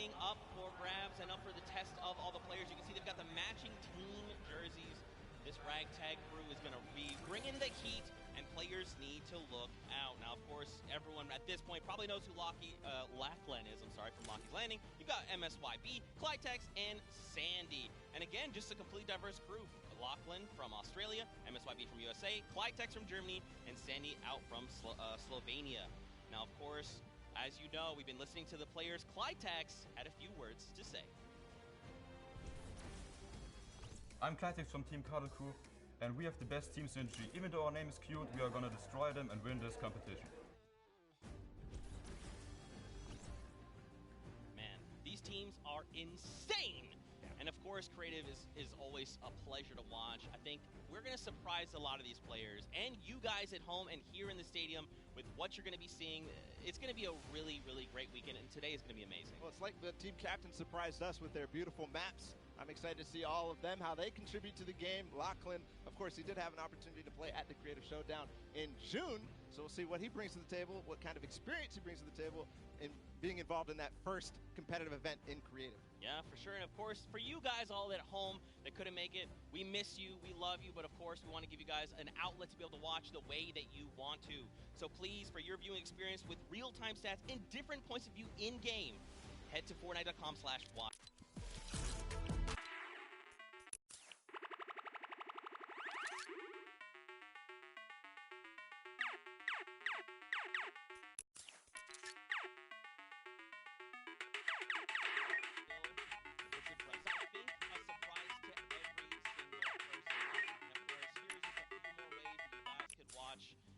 being up for grabs and up for the test of all the players. You can see they've got the matching team jerseys. This ragtag crew is going to be bringing the heat, and players need to look out. Now, of course, everyone at this point probably knows who Lachlan is. I'm sorry, from Lockie's Landing. You've got MSYB, Clytex, and Sandy. And again, just a complete diverse crew. Lachlan from Australia, MSYB from USA, Clytex from Germany, and Sandy out from Slovenia. Now, of course, as you know, we've been listening to the players. Clytex had a few words to say. I'm Clytex from Team Cardle Crew, and we have the best team synergy. Even though our name is cute, we are gonna destroy them and win this competition. Man, these teams are insane! And of course, creative is always a pleasure to watch. I think we're going to surprise a lot of these players and you guys at home and here in the stadium with what you're going to be seeing. It's going to be a really, really great weekend, and today is going to be amazing. Well, it's like the team captain surprised us with their beautiful maps. I'm excited to see all of them, how they contribute to the game. Lachlan, of course, he did have an opportunity to play at the Creative Showdown in June, so we'll see what he brings to the table, what kind of experience he brings to the table in being involved in that first competitive event in Creative. Yeah, for sure. And of course, for you guys all at home that couldn't make it, we miss you, we love you, but of course, we want to give you guys an outlet to be able to watch the way that you want to. So please, for your viewing experience with real-time stats and different points of view in-game, head to Fortnite.com/watch.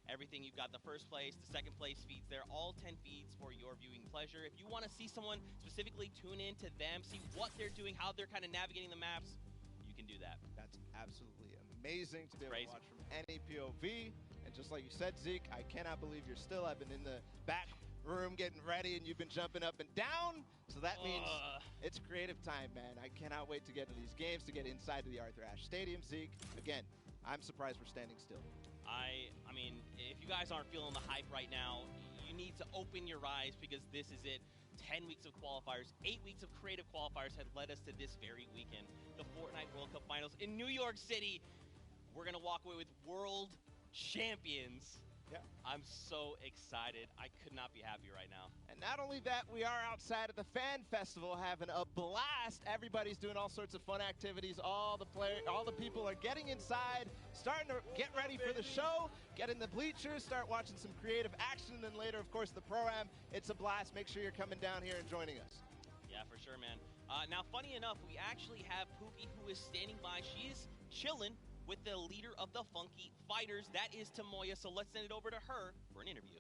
Everything. You've got the first place, the second place feeds there, all 10 feeds for your viewing pleasure. If you want to see someone specifically, tune in to them, see what they're doing, how they're kind of navigating the maps, you can do that. That's absolutely amazing to be able to watch from any POV. And just like you said, Zeke, I cannot believe you're still. I've been in the back room getting ready, and you've been jumping up and down. So that means it's creative time, man. I cannot wait to get into these games, to get inside to the Arthur Ashe Stadium, Zeke. Again, I'm surprised we're standing still. I mean, if you guys aren't feeling the hype right now, you need to open your eyes, because this is it. 10 weeks of qualifiers, 8 weeks of creative qualifiers had led us to this very weekend. The Fortnite World Cup Finals in New York City. We're going to walk away with world champions. Yeah. I'm so excited. I could not be happier right now. And not only that, we are outside at the Fan Festival having a blast. Everybody's doing all sorts of fun activities. All the people are getting inside, starting to get ready for the show, get in the bleachers, start watching some creative action, and then later, of course, the pro-am. It's a blast. Make sure you're coming down here and joining us. Yeah, for sure, man. Now, funny enough, we actually have Pookie, who is standing by. She is chilling with the leader of the Funky Fighters. That is Tamoya, so let's send it over to her for an interview.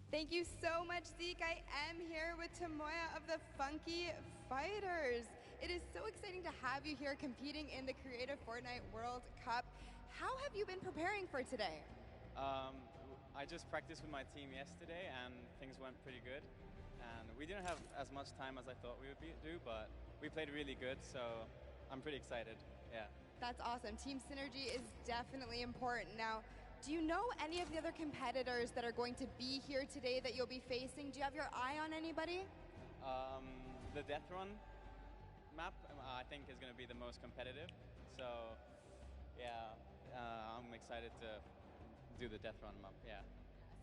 Thank you so much, Zeke. I am here with Tamoya of the Funky Fighters. It is so exciting to have you here competing in the Creative Fortnite World Cup. How have you been preparing for today? I just practiced with my team yesterday, and things went pretty good. And we didn't have as much time as I thought we would do, but we played really good, so I'm pretty excited. Yeah. That's awesome. Team synergy is definitely important. Now, do you know any of the other competitors that are going to be here today that you'll be facing? Do you have your eye on anybody? The Death Run map, I think, is going to be the most competitive. So, yeah, I'm excited to do the Death Run map, yeah.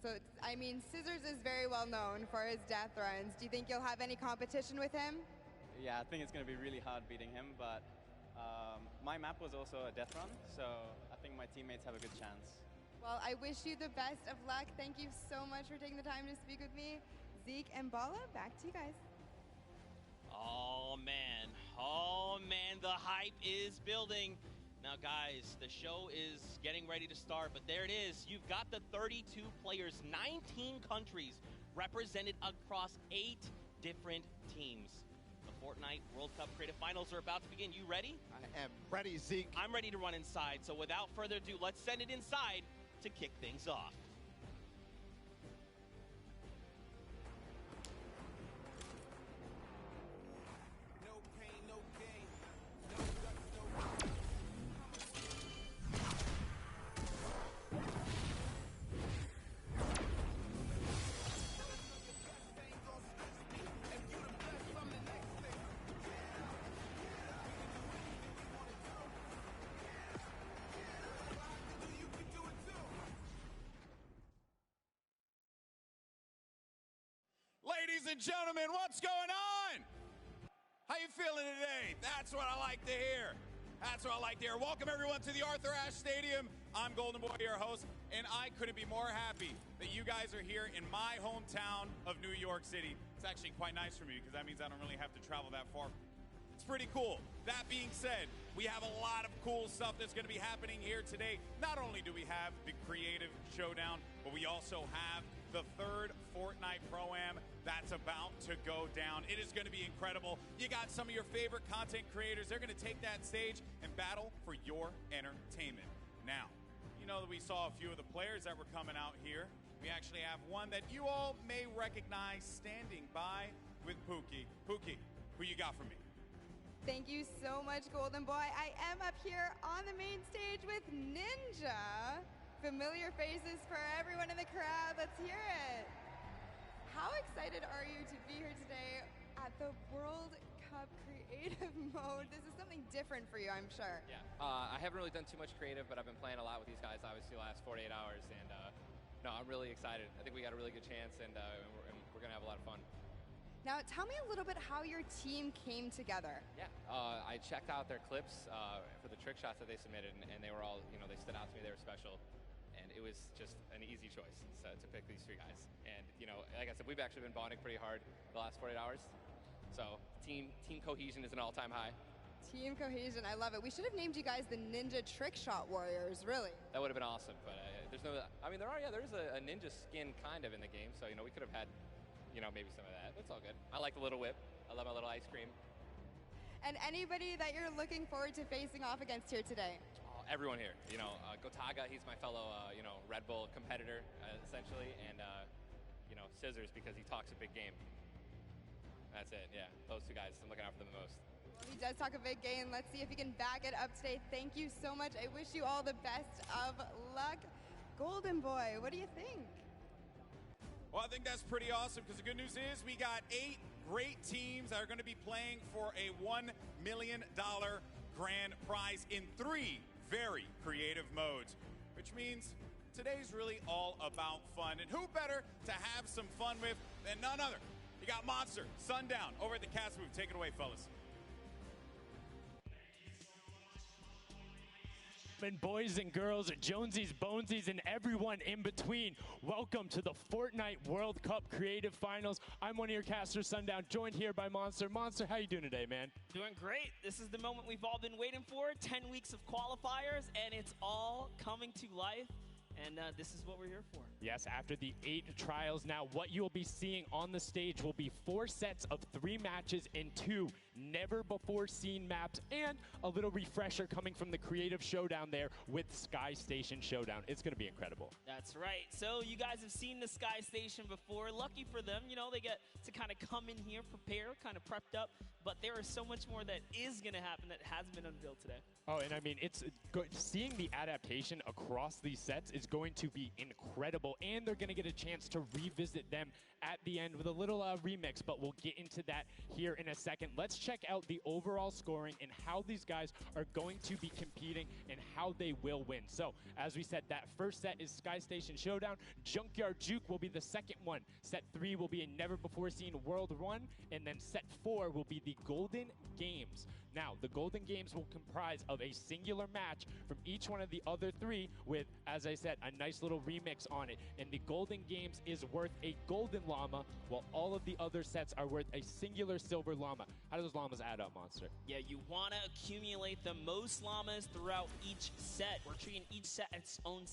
So, I mean, Scissors is very well known for his death runs. Do you think you'll have any competition with him? Yeah, I think it's going to be really hard beating him, but my map was also a death run, so I think my teammates have a good chance. Well, I wish you the best of luck. Thank you so much for taking the time to speak with me. Zeke and Bala, back to you guys. Oh man, the hype is building. Now guys, the show is getting ready to start, but there it is. You've got the 32 players, 19 countries represented across 8 different teams. The Fortnite World Cup Creative Finals are about to begin. You ready? I am ready, Zeke. I'm ready to run inside, so without further ado, let's send it inside to kick things off. No pain, no gain. No guts, no Ladies and gentlemen, what's going on? How you feeling today? That's what I like to hear. That's what I like to hear. Welcome everyone to the Arthur Ashe Stadium. I'm Golden Boy, your host, and I couldn't be more happy that you guys are here in my hometown of New York City. It's actually quite nice for me because that means I don't really have to travel that far. It's pretty cool. That being said, we have a lot of cool stuff that's going to be happening here today. Not only do we have the Creative Showdown, but we also have the third Fortnite Pro-Am that's about to go down. It is going to be incredible. You got some of your favorite content creators. They're going to take that stage and battle for your entertainment. Now, you know that we saw a few of the players that were coming out here. We actually have one that you all may recognize standing by with Pookie. Pookie, who you got for me? Thank you so much, Golden Boy. I am up here on the main stage with Ninja. Familiar faces for everyone in the crowd. Let's hear it. How excited are you to be here today at the World Cup Creative Mode? This is something different for you, I'm sure. Yeah, I haven't really done too much creative, but I've been playing a lot with these guys, obviously, the last 48 hours. And no, I'm really excited. I think we got a really good chance, and we're going to have a lot of fun. Now, tell me a little bit how your team came together. Yeah, I checked out their clips for the trick shots that they submitted, and they were all, they stood out to me. They were special. And it was just an easy choice to pick these three guys. And, like I said, we've actually been bonding pretty hard the last 48 hours. So team cohesion is an all-time high. Team cohesion, I love it. We should have named you guys the Ninja Trick Shot Warriors, really. That would have been awesome. But there's no, I mean, there is a ninja skin kind of in the game. So, we could have had, maybe some of that. It's all good. I like the little whip. I love my little ice cream. And anybody that you're looking forward to facing off against here today? Everyone here, Gotaga, he's my fellow, Red Bull competitor, essentially, and, Scissors because he talks a big game. That's it, yeah. Those two guys, I'm looking out for them the most. He does talk a big game. Let's see if he can back it up today. Thank you so much. I wish you all the best of luck. Golden Boy, what do you think? Well, I think that's pretty awesome because the good news is we got 8 great teams that are going to be playing for a $1 million grand prize in 3 very creative modes, which means today's really all about fun. And who better to have some fun with than none other? You got Monster, Sundown, over at the Cast Booth. Take it away, fellas. And boys and girls, Jonesies, Bonesies, and everyone in between, welcome to the Fortnite World Cup Creative Finals. I'm one of your casters, Sundown, joined here by Monster. Monster, how you doing today, man? Doing great. This is the moment we've all been waiting for, 10 weeks of qualifiers, and it's all coming to life. And this is what we're here for. Yes, after the 8 trials now, what you'll be seeing on the stage will be 4 sets of 3 matches in 2 never-before-seen maps, and a little refresher coming from the Creative Showdown there with Sky Station Showdown. It's going to be incredible. That's right. So you guys have seen the Sky Station before. Lucky for them, they get to kind of come in here, prepare, kind of prepped up. But there is so much more that is going to happen that hasn't been unveiled today. Oh, and I mean, it's good. Seeing the adaptation across these sets is going to be incredible, and they're going to get a chance to revisit them at the end with a little remix, but we'll get into that here in a second. Let's check out the overall scoring and how these guys are going to be competing and how they will win. So, as we said, that first set is Sky Station Showdown. Junkyard Juke will be the second one. Set 3 will be a never-before-seen World 1, and then set 4 will be the Golden Games. Now, the Golden Games will comprise of a singular match from each one of the other 3 with, as I said, a nice little remix on it. And the Golden Games is worth a golden llama, while all of the other sets are worth a singular silver llama. How do those llamas add up, Monster? Yeah, you want to accumulate the most llamas throughout each set. We're treating each set its own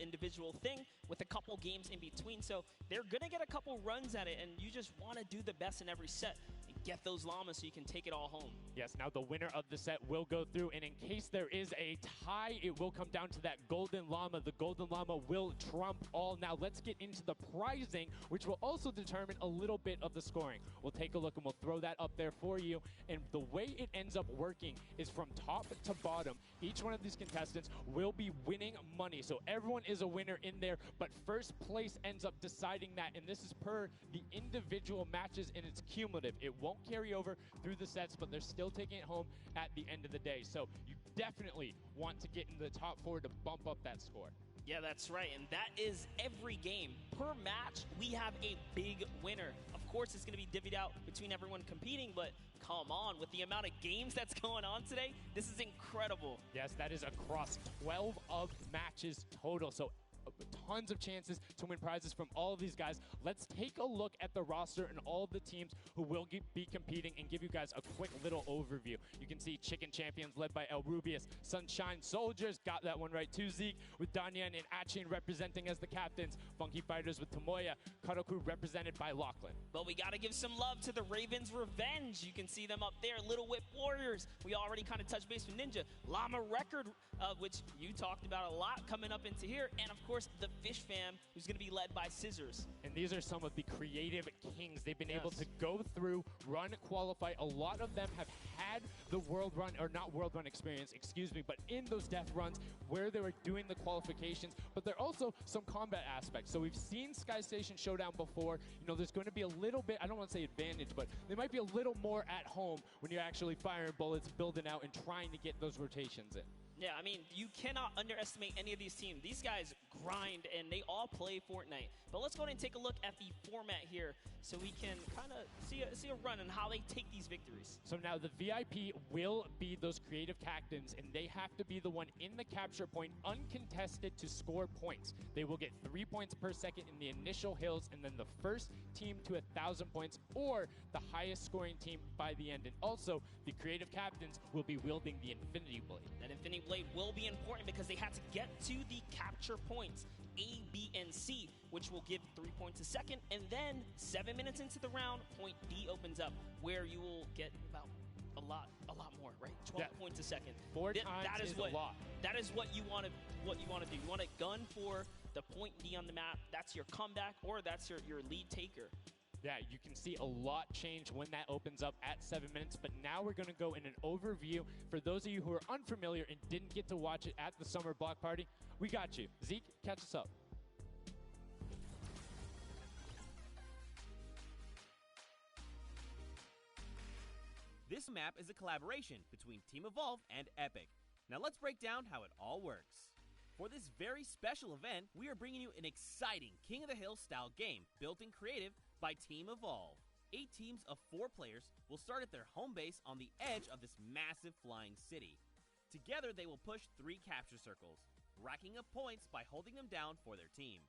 individual thing with a couple games in between. So they're going to get a couple runs at it, and you just want to do the best in every set. Get those llamas so you can take it all home. Yes, now the winner of the set will go through, and in case there is a tie, it will come down to that golden llama. The golden llama will trump all. Now let's get into the prizing, which will also determine a little bit of the scoring. We'll take a look and we'll throw that up there for you. And the way it ends up working is from top to bottom. Each one of these contestants will be winning money. So everyone is a winner in there, but first place ends up deciding that, and this is per the individual matches, and it's cumulative. It won't carry over through the sets, but they're still taking it home at the end of the day. So you definitely want to get in the top 4 to bump up that score. Yeah, that's right, and that is every game. Per match, we have a big winner. Of course, it's going to be divvied out between everyone competing, but come on, with the amount of games that's going on today, this is incredible. Yes, that is across 12 of matches total, so tons of chances to win prizes from all of these guys. Let's take a look at the roster and all of the teams who will be competing and give you guys a quick little overview. You can see Chicken Champions led by El Rubius, Sunshine Soldiers, got that one right too, Zeke, with Danyan and Achin representing as the captains, Funky Fighters with Tomoya, Karoku represented by Lachlan. But we got to give some love to the Ravens Revenge. You can see them up there, Little Whip Warriors. We already kind of touched base with Ninja. Llama Record, which you talked about a lot coming up into here, and of course, the Fish Fam, who's going to be led by Scissors. And these are some of the creative kings. They've been able to go through, run, qualify. A lot of them have had the world run, or not world run experience, excuse me, but in those death runs where they were doing the qualifications, but there are also some combat aspects. So we've seen Sky Station Showdown before. You know, there's going to be a little bit, I don't want to say advantage, but they might be a little more at home when you're actually firing bullets, building out, and trying to get those rotations in. Yeah, I mean, you cannot underestimate any of these teams. These guys grind, and they all play Fortnite. But let's go ahead and take a look at the format here so we can kind of see a run on how they take these victories. So now the VIP will be those creative captains, and they have to be the one in the capture point, uncontested, to score points. They will get 3 points per second in the initial hills, and then the first team to 1,000 points, or the highest scoring team by the end. And also, the creative captains will be wielding the Infinity Blade. That Infinity Blade will be important because they have to get to the capture points, A, B, and C, which will give 3 points a second. And then 7 minutes into the round, point D opens up, where you will get about a lot more, right? 12 points a second. Four times is a lot. That is what you want to do. You want to gun for the point D on the map. That's your comeback, or that's your lead taker. Yeah, you can see a lot change when that opens up at 7 minutes, but now we're going to go in an overview. For those of you who are unfamiliar and didn't get to watch it at the summer block party, we got you. Zeke, catch us up. This map is a collaboration between Team Evolve and Epic. Now let's break down how it all works. For this very special event, we are bringing you an exciting King of the Hill style game built in creative by Team Evolve. 8 teams of 4 players will start at their home base on the edge of this massive flying city. Together they will push 3 capture circles, racking up points by holding them down for their team.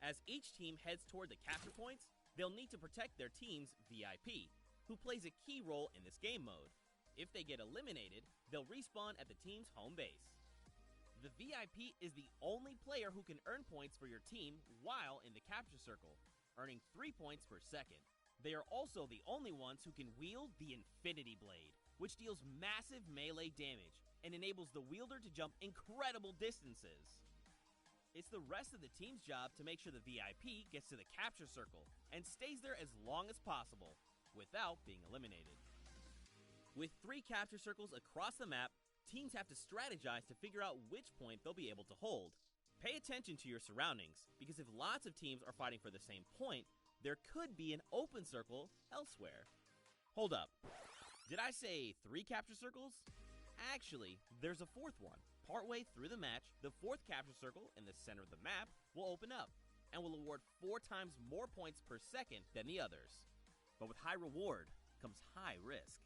As each team heads toward the capture points, they'll need to protect their team's VIP, who plays a key role in this game mode. If they get eliminated, they'll respawn at the team's home base. The VIP is the only player who can earn points for your team while in the capture circle, earning 3 points per second. They are also the only ones who can wield the Infinity Blade, which deals massive melee damage and enables the wielder to jump incredible distances. It's the rest of the team's job to make sure the VIP gets to the capture circle and stays there as long as possible without being eliminated. With 3 capture circles across the map, teams have to strategize to figure out which point they'll be able to hold. Pay attention to your surroundings, because if lots of teams are fighting for the same point, there could be an open circle elsewhere. Hold up. Did I say 3 capture circles? Actually, there's a 4th one. Partway through the match, the 4th capture circle in the center of the map will open up and will award 4 times more points per second than the others. But with high reward comes high risk.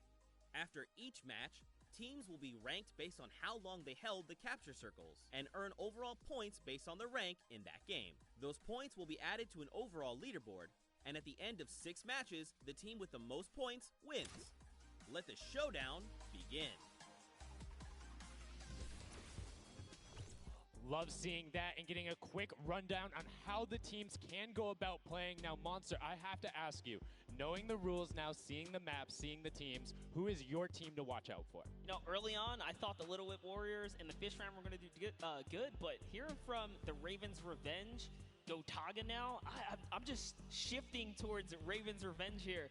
After each match, teams will be ranked based on how long they held the capture circles and earn overall points based on their rank in that game. Those points will be added to an overall leaderboard, and at the end of 6 matches, the team with the most points wins. Let the showdown begin. Love seeing that and getting a quick rundown on how the teams can go about playing. Now, Monster, I have to ask you, knowing the rules now, seeing the map, seeing the teams, who is your team to watch out for? You know, early on, I thought the Little Whip Warriors and the Fish Fam were going to do good, but hearing from the Ravens Revenge, Gotaga now, I'm just shifting towards Ravens Revenge here.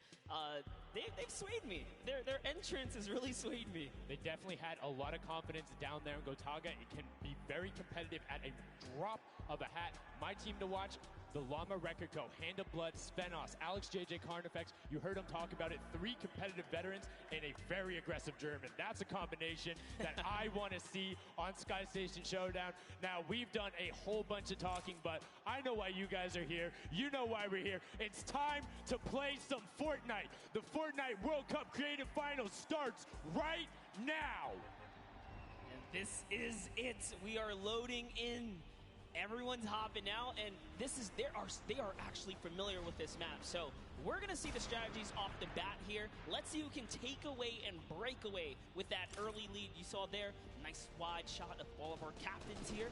They've swayed me. Their entrance has really swayed me. They definitely had a lot of confidence down there in Gotaga. It can be very competitive at a drop of a hat. My team to watch, the Llama Record Co., Hand of Blood, Svenos, Alex JJ Carnifex, you heard him talk about it, 3 competitive veterans and a very aggressive German. That's a combination that I want to see on Sky Station Showdown. Now, we've done a whole bunch of talking, but I know why you guys are here. You know why we're here. It's time to play some Fortnite. The Fortnite World Cup Creative Finals starts right now. And this is it. We are loading in. Everyone's hopping out, and they are actually familiar with this map. So we're gonna see the strategies off the bat here. Let's see who can take away and break away with that early lead you saw there. Nice wide shot of all of our captains here.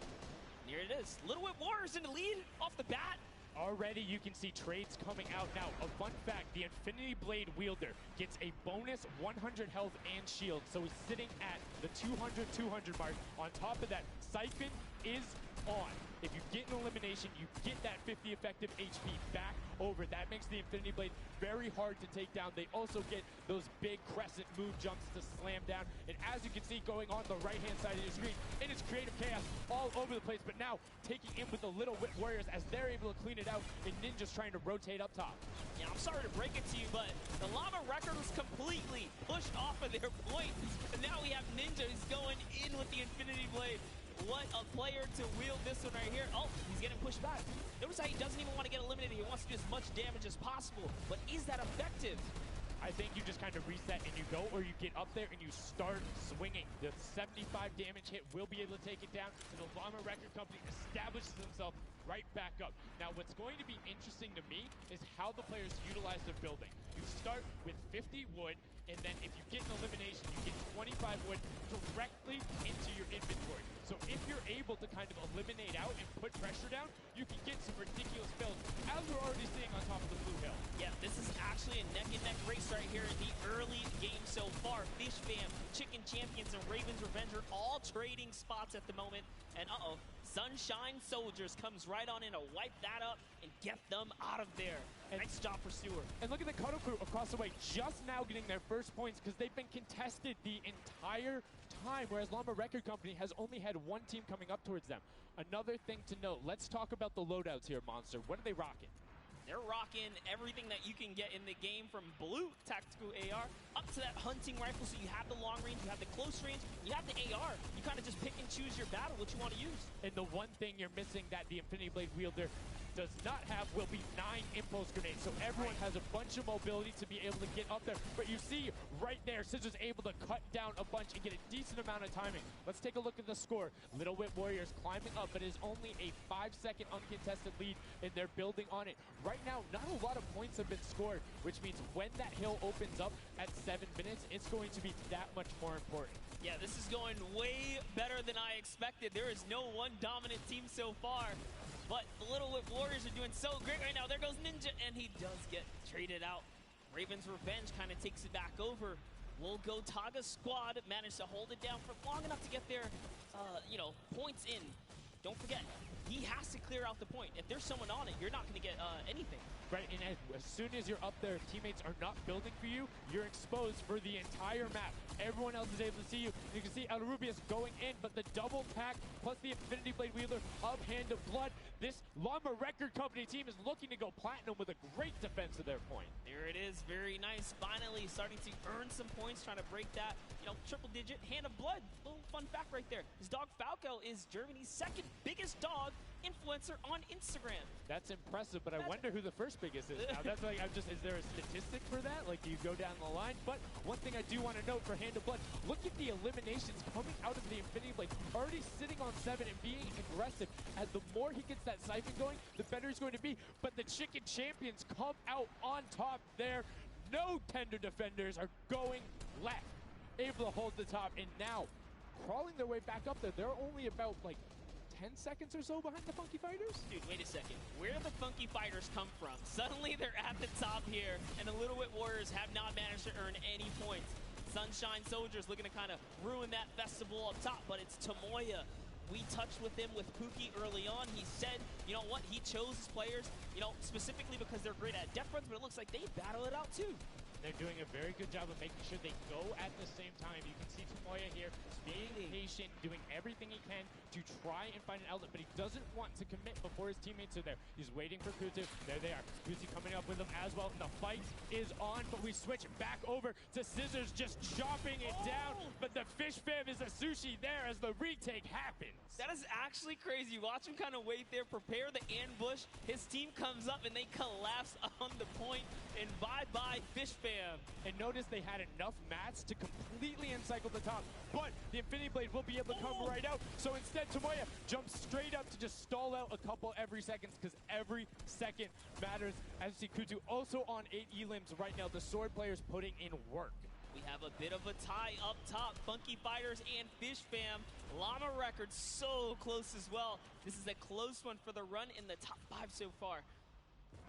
Here it is. Little Whip Warriors in the lead off the bat. Already you can see trades coming out now. A fun fact, the Infinity Blade wielder gets a bonus 100 health and shield, so he's sitting at the 200 mark. On top of that, Siphon is on. If you get an elimination, you get that 50 effective HP back over. That makes the Infinity Blade very hard to take down. They also get those big crescent move jumps to slam down. And as you can see going on the right-hand side of your screen, it is creative chaos all over the place. But now taking in with the Little Whip Warriors as they're able to clean it out, and Ninja's trying to rotate up top. Yeah, I'm sorry to break it to you, but the Llama Record was completely pushed off of their point. And now we have Ninja who's going in with the Infinity Blade. What a player to wield this one right here. Oh, he's getting pushed back. Notice how he doesn't even want to get eliminated. He wants to do as much damage as possible. But is that effective? I think you just kind of reset and you go, or you get up there and you start swinging. The 75 damage hit will be able to take it down, and the Llama Record Company establishes themselves right back up. Now, what's going to be interesting to me is how the players utilize their building. You start with 50 wood, and then if you get an elimination, you get 25 wood directly into your inventory. So if you're able to kind of eliminate out and put pressure down, you can get some ridiculous builds, as we're already seeing on top of the blue hill. Yeah, this is actually a neck-and-neck race right here in the early game so far. Fish Fam, Chicken Champions, and Raven's Revenge are all trading spots at the moment. And Sunshine Soldiers comes right on in to wipe that up and get them out of there. And nice job for Stewart. And look at the Cuddle Crew across the way, just now getting their first points because they've been contested the entire time, whereas Llama Record Company has only had one team coming up towards them. Another thing to note, let's talk about the loadouts here, Monster. What are they rocking? They're rocking everything that you can get in the game, from blue tactical AR up to that hunting rifle. So you have the long range, you have the close range, you have the AR. You kind of just pick and choose your battle, what you want to use. And the one thing you're missing that the Infinity Blade wielder does not have will be 9 impulse grenades. So everyone has a bunch of mobility to be able to get up there. But you see right there, Scissors able to cut down a bunch and get a decent amount of timing. Let's take a look at the score. Little Whip Warriors climbing up, but it is only a 5-second uncontested lead, and they're building on it. Right now, not a lot of points have been scored, which means when that hill opens up at 7 minutes, it's going to be that much more important. Yeah, this is going way better than I expected. There is no one dominant team so far. But the Little Whip Warriors are doing so great right now. There goes Ninja, and he does get traded out. Raven's Revenge kind of takes it back over. We'll go Taga squad, managed to hold it down for long enough to get their, points in. Don't forget, he has to clear out the point. If there's someone on it, you're not going to get anything. Right, and as soon as you're up there, if teammates are not building for you, you're exposed for the entire map. Everyone else is able to see you. You can see El Rubius going in, but the double pack plus the Infinity Blade wielder of Hand of Blood. This Llama Record Company team is looking to go platinum with a great defense of their point. There it is, very nice. Finally starting to earn some points, trying to break that, triple digit. Hand of Blood, little fun fact right there. His dog Falco is Germany's second biggest dog influencer on Instagram. That's impressive, but I wonder who the first biggest is now. That's like, is there a statistic for that? Like, do you go down the line? But one thing I do want to note for Hand of Blood, look at the eliminations coming out of the Infinity Blade, already sitting on 7 and being aggressive. And the more he gets that siphon going, the better he's going to be. But the Chicken Champions come out on top there. No tender defenders are going left, able to hold the top, and now crawling their way back up there. They're only about like 10 seconds or so behind the Funky Fighters? Dude, wait a second. Where do the Funky Fighters come from? Suddenly they're at the top here, and the Little Whip Warriors have not managed to earn any points. Sunshine Soldiers looking to kind of ruin that festival up top, but it's Tomoya. We touched with him with Pookie early on. He said, you know what, he chose his players, specifically because they're great at death runs, but it looks like they battle it out too. They're doing a very good job of making sure they go at the same time. You can see Tomoya here being patient, doing everything he can to try and find an outlet, but he doesn't want to commit before his teammates are there. He's waiting for Kutu. There they are. Kutu coming up with him as well, and the fight is on, but we switch back over to Scissors just chopping it down, but the fish fam is a sushi there as the retake happens. That is actually crazy. Watch him kind of wait there, prepare the ambush. His team comes up and they collapse on the point, and bye-bye fish fam. And notice they had enough mats to completely encircle the top, but the Infinity Blade will be able to come right out. So instead, Tomoya jumps straight up to just stall out a couple every second, because every second matters. As you see, Kutu also on 8 elims right now. The sword players putting in work. We have a bit of a tie up top. Funky Fighters and Fish Fam. Llama record so close as well. This is a close one for the run in the top 5 so far.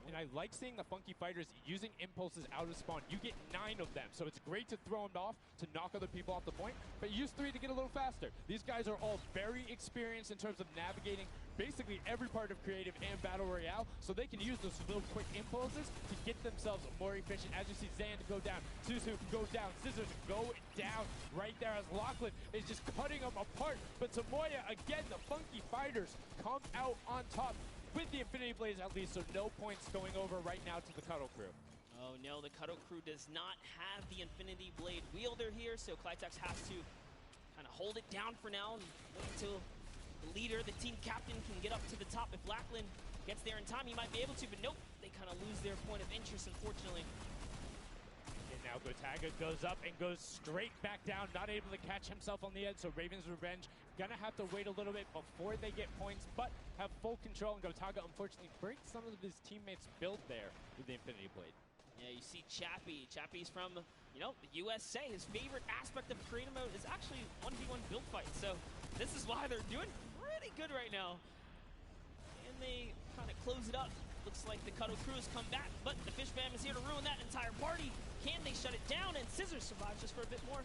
And I like seeing the Funky Fighters using impulses out of spawn. You get 9 of them, so it's great to throw them off to knock other people off the point, but use 3 to get a little faster. These guys are all very experienced in terms of navigating basically every part of creative and battle royale, so they can use those little quick impulses to get themselves more efficient. As you see Zan go down, Suzu go down, Scissors go down right there as Lachlan is just cutting them apart. But Tomoya, again, the Funky Fighters come out on top with the Infinity Blades at least, so no points going over right now to the Cuddle Crew. Oh no, the Cuddle Crew does not have the Infinity Blade wielder here, so Clitex has to kind of hold it down for now and wait until the leader, the team captain, can get up to the top. If Lachlan gets there in time, he might be able to, but nope, they kind of lose their point of interest, unfortunately. And now Gotaga goes up and goes straight back down, not able to catch himself on the edge, so Raven's Revenge gonna have to wait a little bit before they get points, but have full control, and Gotaga unfortunately breaks some of his teammates' build there with the Infinity Blade. Yeah, you see Chappie. Chappie's from, you know, the USA. His favorite aspect of creative mode is actually 1v1 build fights, so this is why they're doing pretty good right now. And they kind of close it up. Looks like the Cuddle Crew has come back, but the Fish Fam is here to ruin that entire party. Can they shut it down? And Scissors survives just for a bit more.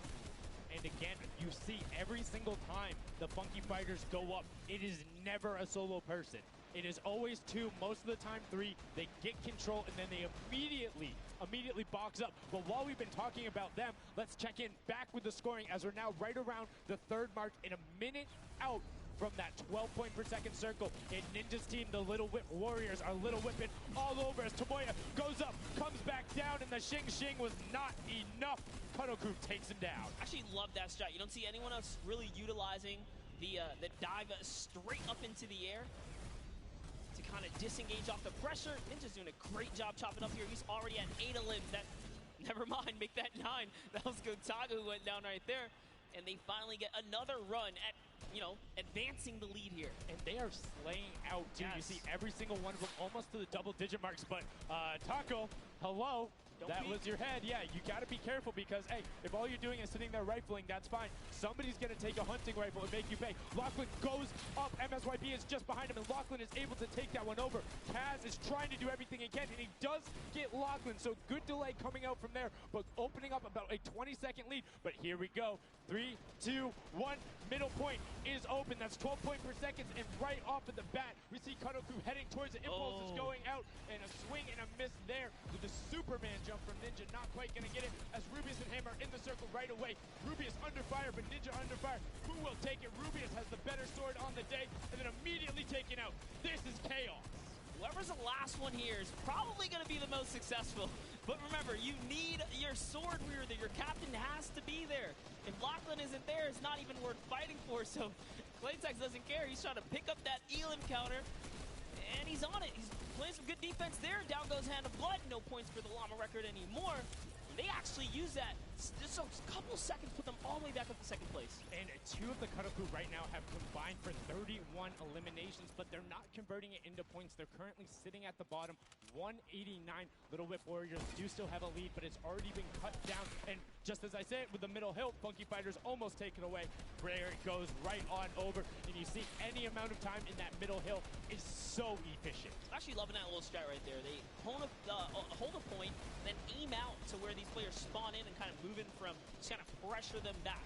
And again, you see every single time the Funky Fighters go up, it is never a solo person. It is always 2, most of the time 3. They get control and then they immediately box up. But while we've been talking about them, let's check in back with the scoring as we're now right around the 3rd mark and a minute out from that 12 point per second circle. And Ninja's team, the Little Whip Warriors, are Little Whipping all over as Tomoya goes up, comes back down, and the Shing Shing was not enough. Cuddle Crew takes him down. Actually love that strat. You don't see anyone else really utilizing the dive straight up into the air to kind of disengage off the pressure. Ninja's doing a great job chopping up here. He's already at 8 limbs. That, never mind, make that 9. That was Gotaga who went down right there. And they finally get another run at, you know, advancing the lead here. And they are slaying out, too. Yes. You see every single one of them almost to the double-digit marks. But Taco, hello. That was your head. Yeah, you got to be careful because, hey, if all you're doing is sitting there rifling, that's fine. Somebody's going to take a hunting rifle and make you pay. Lachlan goes up. MSYP is just behind him, and Lachlan is able to take that one over. Kaz is trying to do everything he can, and he does get Lachlan, so good delay coming out from there, but opening up about a 20-second lead. But here we go. 3, 2, 1. Middle point is open. That's 12 point per second, and right off of the bat, we see Cuddle Crew heading towards it. Impulse is going out, and a swing and a miss there with the Superman jump from Ninja. Not quite going to get it as Rubius and Hammer in the circle right away. Rubius under fire, but Ninja under fire. Who will take it? Rubius has the better sword on the day, and then immediately taken out. This is chaos. Whoever's the last one here is probably going to be the most successful. But remember, you need your sword wielder. Your captain has to be there. If Lachlan isn't there, it's not even worth fighting for. So Claytex doesn't care. He's trying to pick up that Elim counter. And he's on it. He's playing some good defense there. Down goes Hand of Blood. No points for the Llama record anymore. They actually use that. Just a couple seconds put them all the way back up to 2nd place. And 2 of the Cuddle Crew right now have combined for 31 eliminations, but they're not converting it into points. They're currently sitting at the bottom, 189. Little Whip Warriors do still have a lead, but it's already been cut down. And just as I said, with the middle hill, Funky Fighters almost taken away. There it goes right on over. And you see any amount of time in that middle hill is so efficient. I'm actually loving that little strat right there. They hold a point, then aim out to where these players spawn in and kind of move in from, just kind of pressure them back.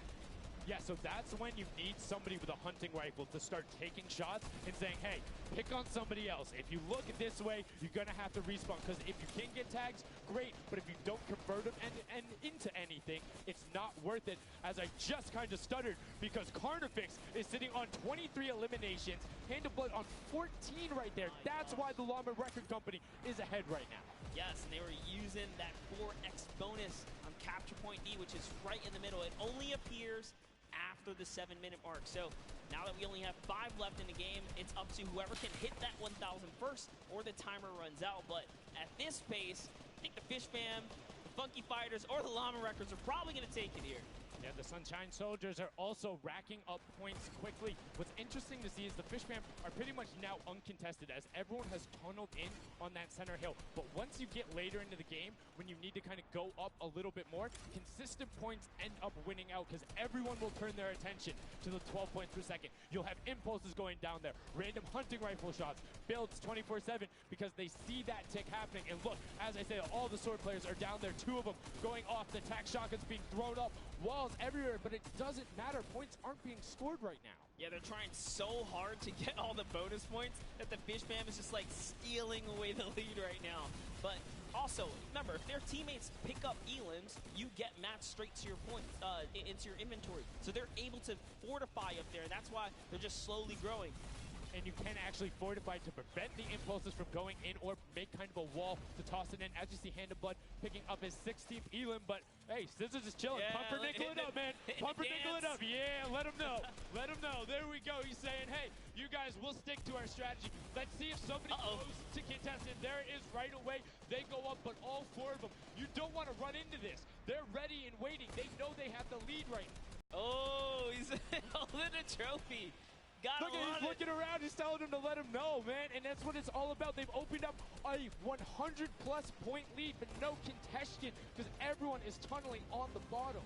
Yeah, so that's when you need somebody with a hunting rifle to start taking shots and saying, hey, pick on somebody else. If you look this way, you're going to have to respawn, because if you can get tags, great, but if you don't convert them and into anything, it's not worth it, as I just kind of stuttered, because Carnifex is sitting on 23 eliminations, Hand of Blood on 14 right there. That's why the Llama Record Company is ahead right now. Yes, and they were using that 4x bonus on capture point D, which is right in the middle. It only appears after the 7-minute mark. So now that we only have 5 left in the game, it's up to whoever can hit that 1,000 first or the timer runs out. But at this pace, I think the Fish Fam, the Funky Fighters, or the Llama Records are probably going to take it here. Yeah, the Sunshine Soldiers are also racking up points quickly. What's interesting to see is the Fish Fam are pretty much now uncontested, as everyone has tunneled in on that center hill. But once you get later into the game, when you need to kind of go up a little bit more, consistent points end up winning out, because everyone will turn their attention to the 12 points per second. You'll have impulses going down there, random hunting rifle shots, builds 24/7, because they see that tick happening. And look, as I say, all the sword players are down there, 2 of them going off, the tac shotguns being thrown up, walls everywhere, but it doesn't matter. Points aren't being scored right now. Yeah, they're trying so hard to get all the bonus points that the Fish Fam is just like stealing away the lead right now. But also, remember, if their teammates pick up elims, you get matched straight to your points, into your inventory. So they're able to fortify up there. That's why they're just slowly growing. And you can actually fortify to prevent the impulses from going in, or make kind of a wall to toss it in. As you see, Hand of Blood picking up his 16th elim, but hey, Scissors is chilling. Yeah, Pumpernickel it up, man. Pumpernickel it up. Yeah, let him know. Let him know. There we go. He's saying, hey, you guys will stick to our strategy. Let's see if somebody goes to contest it. There it is right away. They go up, but all 4 of them. You don't want to run into this. They're ready and waiting. They know they have the lead right now. Oh, he's holding a trophy. Look at he's looking around, he's telling him to let him know, man, and that's what it's all about. They've opened up a 100-plus point lead, but no contention, because everyone is tunneling on the bottom.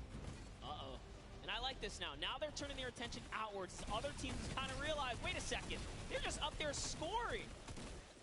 Uh-oh. And I like this now. Now they're turning their attention outwards. Other teams kind of realize, wait a second, they're just up there scoring.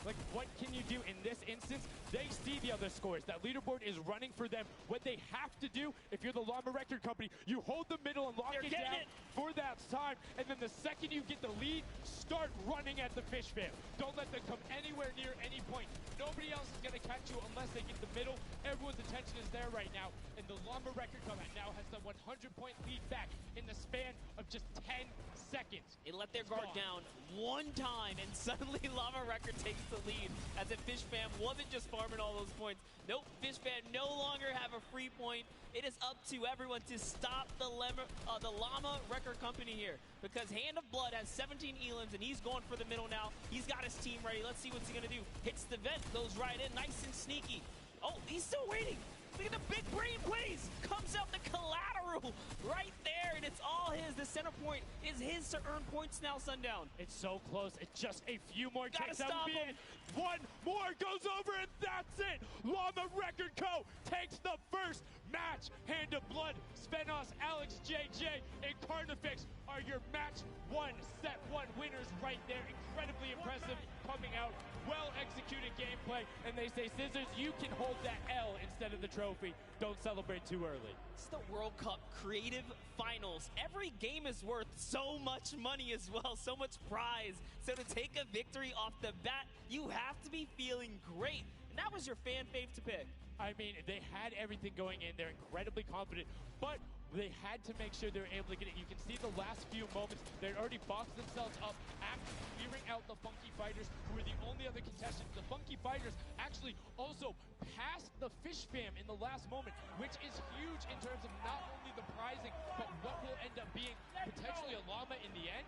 Like, what can you do in this instance? They see the other scores. That leaderboard is running for them. What they have to do, if you're the Llama Record Company, you hold the middle and lock it down for that time. And then the second you get the lead, start running at the Fish Fam. Don't let them come anywhere near any point. Nobody else is going to catch you unless they get the middle. Everyone's attention is there right now. And the Llama Record Company now has the 100-point lead back in the span of just 10 seconds. They let their guard down one time, and suddenly Llama Record takes the lead, as if Fish Fam wasn't just farming all those points. Nope, Fish Fam no longer have a free point. It is up to everyone to stop the Llama Record Company here, because Hand of Blood has 17 elims, and he's going for the middle now. He's got his team ready. Let's see what's he going to do. Hits the vent, goes right in, nice and sneaky. Oh, he's still waiting. Look at the big brain plays. Comes out the collateral right there, and it's all his. The center point is his to earn points now, Sundown. It's so close. It's just a few more Gotta kicks. That stop would be him. it. One more goes over, and that's it. Llama Record Co. takes the first match. Hand of Blood, Svenos, Alex, JJ, and Carnifex are your match 1, set 1 winners right there. Incredibly impressive coming out. Well-executed gameplay, and they say, Scissors, you can hold that L instead of the trophy. Don't celebrate too early. It's the World Cup Creative Finals. Every game is worth so much money as well, so much prize. So to take a victory off the bat, you have to be feeling great. And that was your fan fave to pick. I mean, they had everything going in. They're incredibly confident, but they had to make sure they were able to get it. You can see the last few moments, they'd already boxed themselves up after clearing out the Funky Fighters, who were the only other contestants. The Funky Fighters actually also passed the Fish Fam in the last moment, which is huge in terms of not only the prizing, but what will end up being potentially a llama in the end.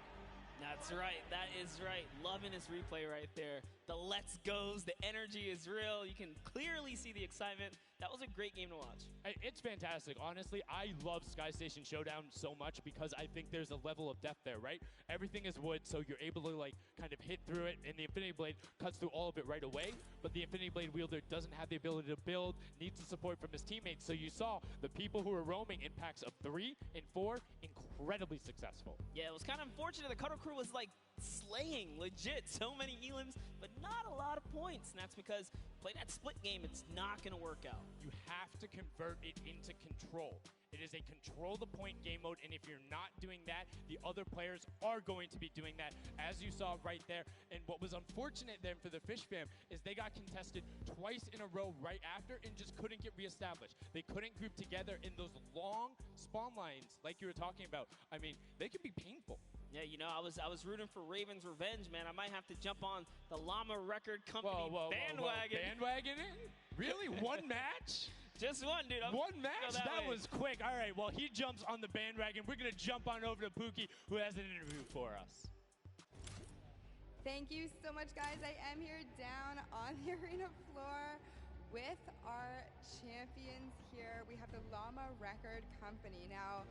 That's right. That is right. Loving his replay right there. The let's goes, the energy is real. You can clearly see the excitement. That was a great game to watch. It's fantastic. Honestly, I love Sky Station Showdown so much because I think there's a level of depth there, right? Everything is wood, so you're able to, like, kind of hit through it, and the Infinity Blade cuts through all of it right away, but the Infinity Blade wielder doesn't have the ability to build, needs the support from his teammates. So you saw the people who were roaming in packs of 3 and 4, incredibly successful. Yeah, it was kind of unfortunate. The Cutter Crew was, like, slaying, legit. So many elims, but not a lot of points, and that's because playing that split game, it's not going to work out. You have to convert it into control. It is a control the point game mode, and if you're not doing that, the other players are going to be doing that, as you saw right there. And what was unfortunate then for the Fish fam is they got contested twice in a row right after and just couldn't get reestablished. They couldn't group together in those long spawn lines like you were talking about. I mean, they can be painful. Yeah, you know, I was rooting for Raven's revenge, man. I might have to jump on the Llama Record Company bandwagon. Bandwagoning? Really? One match? Just one, dude. One match? That was quick. All right, well, he jumps on the bandwagon. We're going to jump on over to Pookie, who has an interview for us. Thank you so much, guys. I am here down on the arena floor with our champions here. We have the Llama Record Company. Now,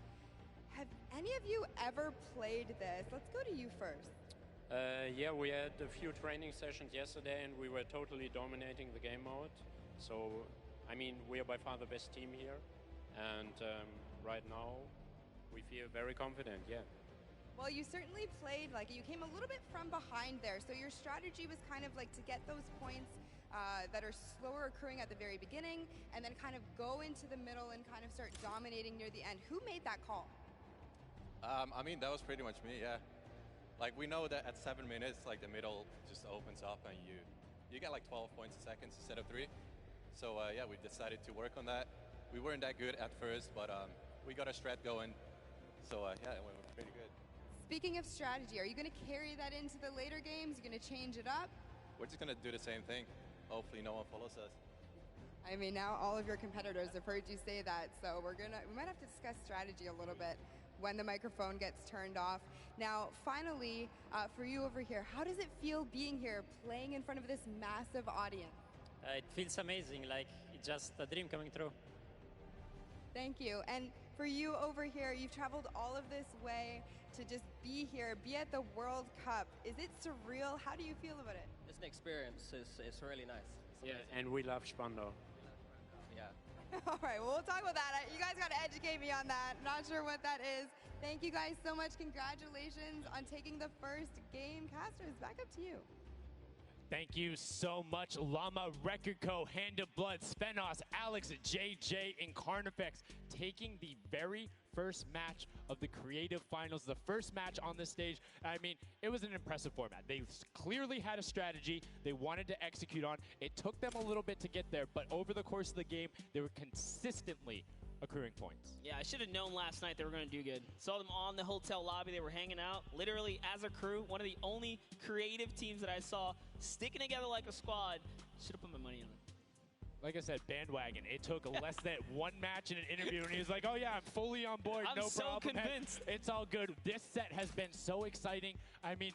have any of you ever played this? Let's go to you first. Yeah, we had a few training sessions yesterday and we were totally dominating the game mode. So, I mean, we are by far the best team here. And right now, we feel very confident, yeah. Well, you certainly played, like, you came a little bit from behind there. So your strategy was kind of like to get those points that are slower accruing at the very beginning and then kind of go into the middle and kind of start dominating near the end. Who made that call? I mean, that was pretty much me, yeah. Like, we know that at 7 minutes, like, the middle just opens up and you get like 12 points a second instead of 3. So, yeah, we decided to work on that. We weren't that good at first, but we got a strat going. So, yeah, it went pretty good. Speaking of strategy, are you going to carry that into the later games? You're going to change it up? We're just going to do the same thing. Hopefully no one follows us. I mean, now all of your competitors have heard you say that, so we might have to discuss strategy a little bit when the microphone gets turned off. Now, finally, for you over here, how does it feel being here, playing in front of this massive audience? It feels amazing, like it's just a dream coming true. Thank you. And for you over here, you've traveled all of this way to just be here, be at the World Cup. Is it surreal? How do you feel about it? It's an experience. It's really nice. Yeah, and we love Spandau. Yeah. All right, well, we'll talk about that. You guys got to educate me on that. Not sure what that is. Thank you guys so much. Congratulations on taking the first game. Casters, back up to you. Thank you so much, Llama Record Co., Hand of Blood, Spenos, Alex, JJ, and Carnifex taking the very first match of the Creative Finals, the first match on the stage. I mean, it was an impressive format. They clearly had a strategy they wanted to execute on. It took them a little bit to get there, but over the course of the game, they were consistently accruing points. Yeah, I should have known last night they were going to do good. Saw them on the hotel lobby. They were hanging out, literally as a crew. One of the only creative teams that I saw sticking together like a squad. Should have put my money on it. Like I said, bandwagon. It took less than one match in an interview, and he was like, oh, yeah, I'm fully on board. I'm no so problem. convinced. It's all good. This set has been so exciting. I mean,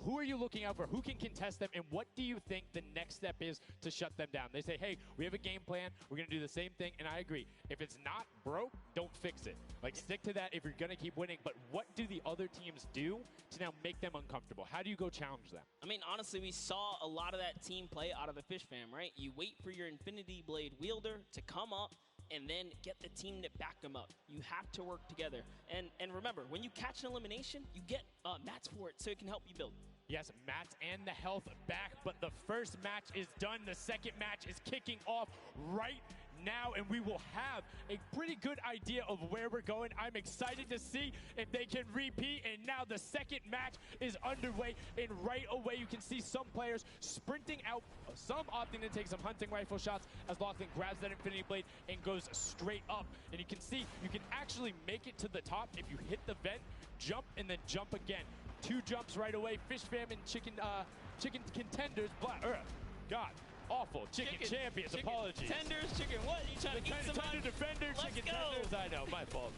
who are you looking out for? Who can contest them? And what do you think the next step is to shut them down? They say, hey, we have a game plan. We're going to do the same thing. And I agree. If it's not broke, don't fix it. Like, stick to that if you're going to keep winning. But what do the other teams do to now make them uncomfortable? How do you go challenge them? I mean, honestly, we saw a lot of that team play out of the Fish fam, right? You wait for your Infinity Blade wielder to come up and then get the team to back them up. You have to work together. And remember, when you catch an elimination, you get mats for it so it can help you build. Yes, mats and the health back, but the first match is done. The second match is kicking off right now, and we will have a pretty good idea of where we're going. I'm excited to see if they can repeat, and now the second match is underway, and right away you can see some players sprinting out, some opting to take some hunting rifle shots as Lachlan grabs that Infinity Blade and goes straight up. And you can see you can actually make it to the top if you hit the vent, jump, and then jump again. 2 jumps right away. Fish fam and chicken contenders. God, awful. Chicken champions. Apologies. Tenders, chicken what? You trying to eat somebody? Tender defender, chicken tenders. I know, my fault.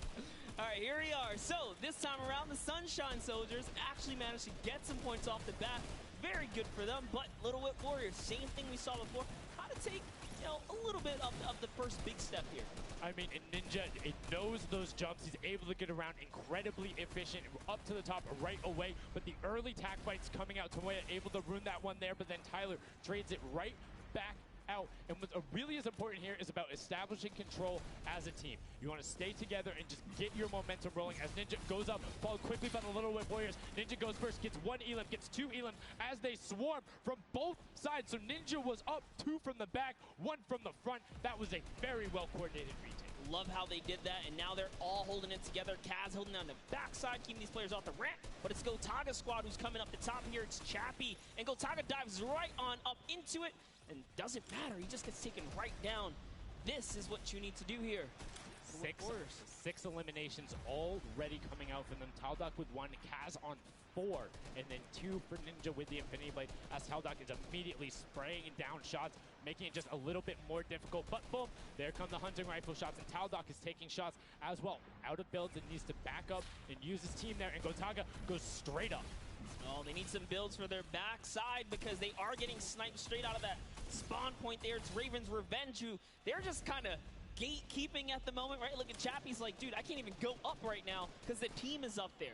All right, here we are. So this time around, the Sunshine Soldiers actually managed to get some points off the bat. Very good for them, but Little Whip Warriors, same thing we saw before. How to take, a little bit of the first big step here. I mean, Ninja, it knows those jumps. He's able to get around incredibly efficient, up to the top right away. But the early tack fights coming out, Tomoya able to ruin that one there, but then Tyler trades it right back out. And what really is important here is about establishing control as a team. You want to stay together and just get your momentum rolling as Ninja goes up, followed quickly by the Little Whip Warriors. Ninja goes first, gets 1 elim, gets 2 elim as they swarm from both sides. So Ninja was up 2 from the back, 1 from the front. That was a very well-coordinated retake. Love how they did that, and now they're all holding it together. Kaz holding down the backside, keeping these players off the ramp. But it's Gotaga's squad who's coming up the top here. It's Chappie, and Gotaga dives right on up into it, and doesn't matter. He just gets taken right down. This is what you need to do here. 6 eliminations already coming out from them. Taldock with 1, Kaz on 4, and then 2 for Ninja with the Infinity Blade, as Taldock is immediately spraying down shots, making it just a little bit more difficult. But boom, there come the hunting rifle shots, and Taldock is taking shots as well. Out of builds and needs to back up and use his team there, and Gotaga goes straight up. Oh, they need some builds for their backside because they are getting sniped straight out of that spawn point there. It's Raven's Revenge, who they're just kind of gatekeeping at the moment, right? Look at Chappie's like, dude, I can't even go up right now because the team is up there.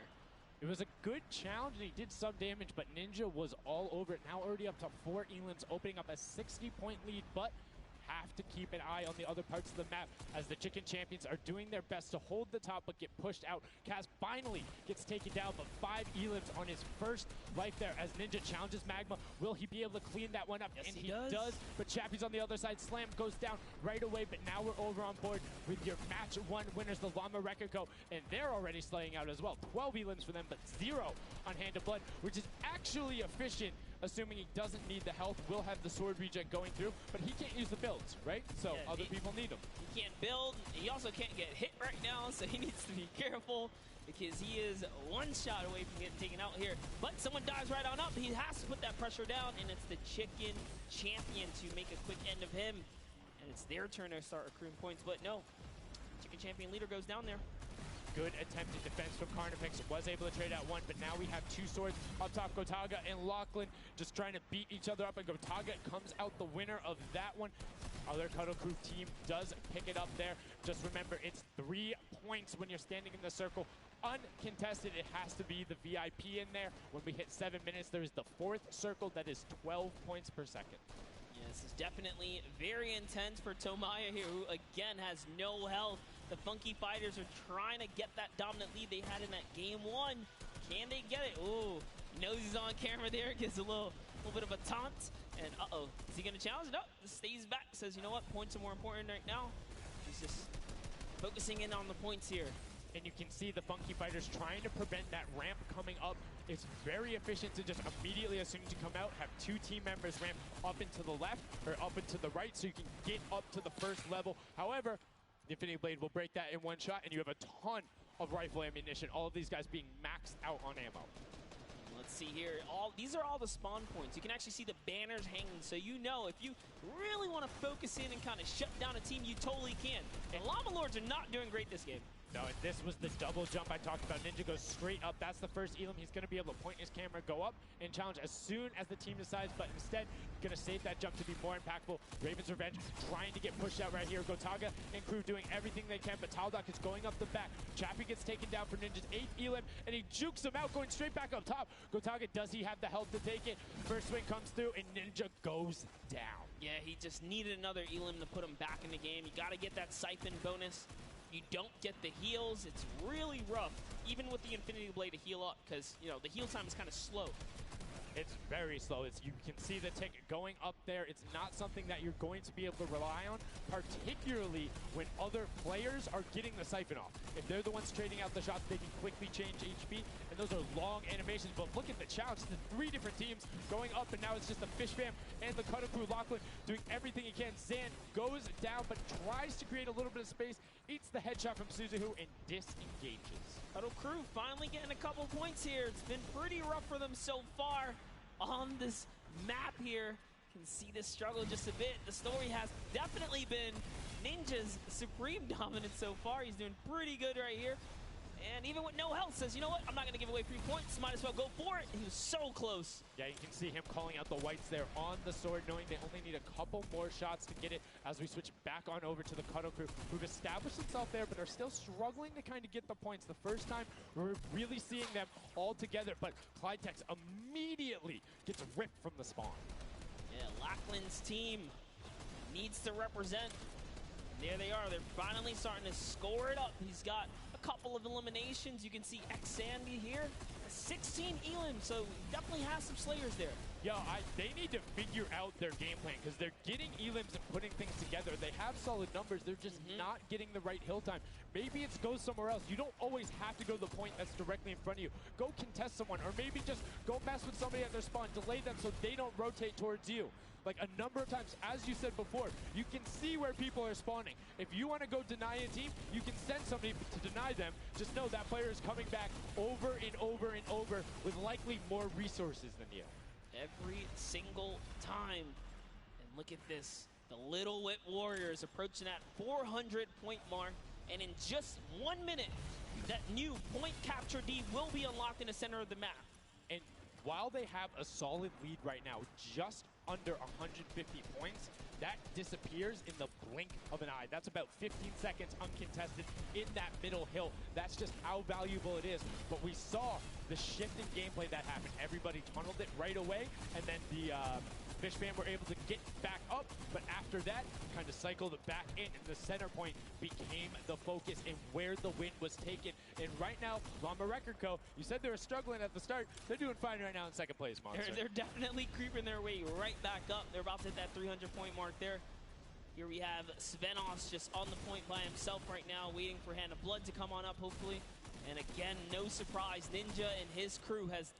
It was a good challenge, and he did some damage, but Ninja was all over it. Now already up to 4 elims, opening up a 60-point lead, but have to keep an eye on the other parts of the map as the Chicken Champions are doing their best to hold the top but get pushed out. Kaz finally gets taken down, but 5 elims on his first life there as Ninja challenges Magma. Will he be able to clean that one up? Yes, and he does. But Chappie's on the other side. Slam goes down right away, but now we're over on board with your match 1 winners, the Llama Rekiko, and they're already slaying out as well. 12 elims for them, but 0 on Hand of Blood, which is actually efficient. Assuming he doesn't need the health, will have the sword regen going through, but he can't use the builds, right? So yeah, other people need them. He can't build. He also can't get hit right now, so he needs to be careful because he is 1 shot away from getting taken out here. But someone dives right on up. He has to put that pressure down, and it's the Chicken Champion to make a quick end of him. And it's their turn to start accruing points, but no. Chicken Champion leader goes down there. Good attempted defense from Carnifex, was able to trade out 1, but now we have 2 swords up top. Gotaga and Lachlan just trying to beat each other up, and Gotaga comes out the winner of that one. Other Cuddle Crew team does pick it up there. Just remember, it's 3 points when you're standing in the circle. Uncontested, it has to be the VIP in there. When we hit 7 minutes, there is the 4th circle that is 12 points per second. Yeah, this is definitely very intense for Tomaya here, who again has no health. The Funky Fighters are trying to get that dominant lead they had in that game 1. Can they get it? Ooh, knows he's on camera there, gives a little bit of a taunt. And uh-oh, is he gonna challenge? No, stays back, says, you know what, points are more important right now. He's just focusing in on the points here. And you can see the Funky Fighters trying to prevent that ramp coming up. It's very efficient to just immediately, as soon as you come out, have 2 team members ramp up into the left or up into the right so you can get up to the first level. However, the Infinity Blade will break that in 1 shot, and you have a ton of rifle ammunition. All of these guys being maxed out on ammo. Let's see here. These are all the spawn points. You can actually see the banners hanging, so you know if you really want to focus in and kind of shut down a team, you totally can. And Llama Lords are not doing great this game. No, and this was the double jump I talked about. Ninja goes straight up. That's the first elim. He's going to be able to point his camera, go up, and challenge as soon as the team decides, but instead, going to save that jump to be more impactful. Raven's Revenge trying to get pushed out right here. Gotaga and crew doing everything they can, but Taldock is going up the back. Chappie gets taken down for Ninja's 8th elim, and he jukes him out, going straight back up top. Gotaga, does he have the health to take it? First swing comes through, and Ninja goes down. Yeah, he just needed another elim to put him back in the game. You got to get that siphon bonus. You don't get the heals. It's really rough, even with the Infinity Blade to heal up, because, you know, the heal time is kind of slow. It's very slow. You can see the tick going up there. It's not something that you're going to be able to rely on, particularly when other players are getting the siphon off. If they're the ones trading out the shots, they can quickly change HP, and those are long animations. But look at the challenge. The 3 different teams going up, and now it's just the Fish Fam and the Cutter Crew. Lachlan doing everything he can. Zan goes down, but tries to create a little bit of space, eats the headshot from Suzuhu, and disengages. Cuddle Crew finally getting a couple points here. It's been pretty rough for them so far on this map here. You can see this struggle just a bit. The story has definitely been Ninja's supreme dominance so far. He's doing pretty good right here. And even with no health, says, you know what, I'm not going to give away 3 points. Might as well go for it. He was so close. Yeah, you can see him calling out the whites there on the sword, knowing they only need a couple more shots to get it as we switch back on over to the Cuddle Crew, who've established themselves there, but are still struggling to kind of get the points. The first time we're really seeing them all together, but Clydetex immediately gets ripped from the spawn. Yeah, Lachlan's team needs to represent. There they are. They're finally starting to score it up. He's got a couple of eliminations. You can see X-Sandy here. 16 Elim, so definitely has some Slayers there. Yo, they need to figure out their game plan because they're getting Elims and putting things together. They have solid numbers. They're just not getting the right hill time. Maybe it's go somewhere else. You don't always have to go to the point that's directly in front of you. Go contest someone, or maybe just go mess with somebody at their spawn. Delay them so they don't rotate towards you. Like a number of times, as you said before, you can see where people are spawning. If you want to go deny a team, you can send somebody to deny them. Just know that player is coming back over and over and over with likely more resources than you. Every single time. And look at this. The Little Whip Warriors approaching that 400-point mark. And in just 1 minute, that new point capture D will be unlocked in the center of the map. And while they have a solid lead right now, just under 150 points, that disappears in the blink of an eye. That's about 15 seconds uncontested in that middle hill. That's just how valuable it is. But we saw the shift in gameplay that happened. Everybody tunneled it right away, and then the Fish Fam were able to get back up, but after that, kind of cycled it back in, and the center point became the focus and where the win was taken. And right now, Llama Record Co., you said they were struggling at the start. They're doing fine right now in second place, Monster. They're definitely creeping their way right back up. They're about to hit that 300-point mark there. Here we have Svenos just on the point by himself right now, waiting for Hand of Blood to come on up, hopefully. And again, no surprise, Ninja and his crew has